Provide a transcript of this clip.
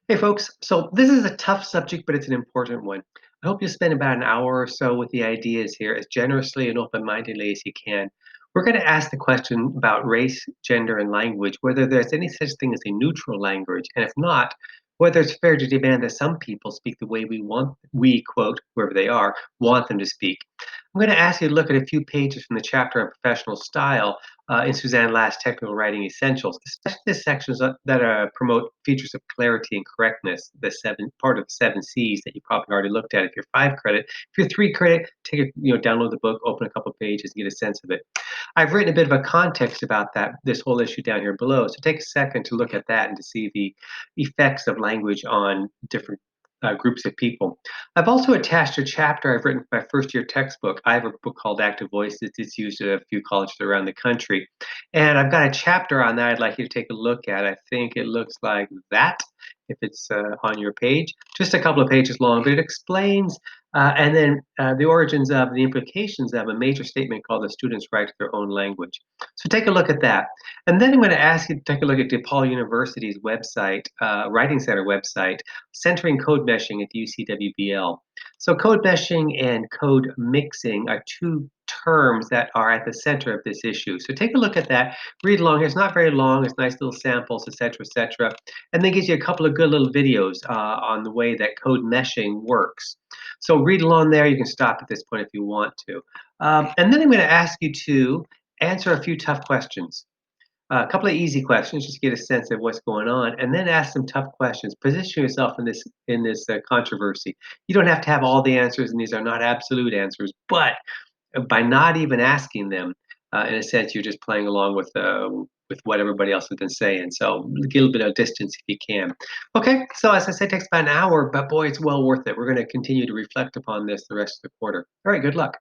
Hey folks, so this is a tough subject, but it's an important one. I hope you spend about an hour or so with the ideas here as generously and open mindedly as you can. We're going to ask the question about race, gender, and language, whether there's any such thing as a neutral language, and if not, whether it's fair to demand that some people speak the way we, quote, whoever they are, want them to speak. I'm going to ask you to look at a few pages from the chapter on professional style in Suzanne Last's Technical Writing Essentials, especially the sections that promote features of clarity and correctness, the seven part of the seven C's that you probably already looked at. If you're 5 credit, if you're 3 credit, take a download the book, open a couple pages, and get a sense of it. I've written a bit of a context about this whole issue down here below. So take a second to look at that and to see the effects of language on different groups of people. I've also attached a chapter I've written for my first year textbook. I have a book called Active Voices. It's used at a few colleges around the country. And I've got a chapter on that I'd like you to take a look at. I think it looks like that if it's on your page. Just a couple of pages long, but it explains and then the origins of the implications of a major statement called the student's right to their own language. So take a look at that. And then I'm going to ask you to take a look at DePaul University's website, Writing Center website, Centering Code Meshing at the UCWBL. So code meshing and code mixing are two terms that are at the center of this issue. So take a look at that, read along. It's not very long. It's nice little samples, etc., etc., and then gives you a couple of good little videos on the way that code meshing works. So read along there. You can stop at this point if you want to. And then I'm going to ask you to answer a few tough questions. A couple of easy questions, just to get a sense of what's going on, and then ask some tough questions. Position yourself in this controversy. You don't have to have all the answers, and these are not absolute answers. But by not even asking them, in a sense, you're just playing along with what everybody else has been saying. So get a little bit of distance if you can. Okay, so as I said, it takes about an hour, but boy, it's well worth it. We're going to continue to reflect upon this the rest of the quarter. All right, good luck.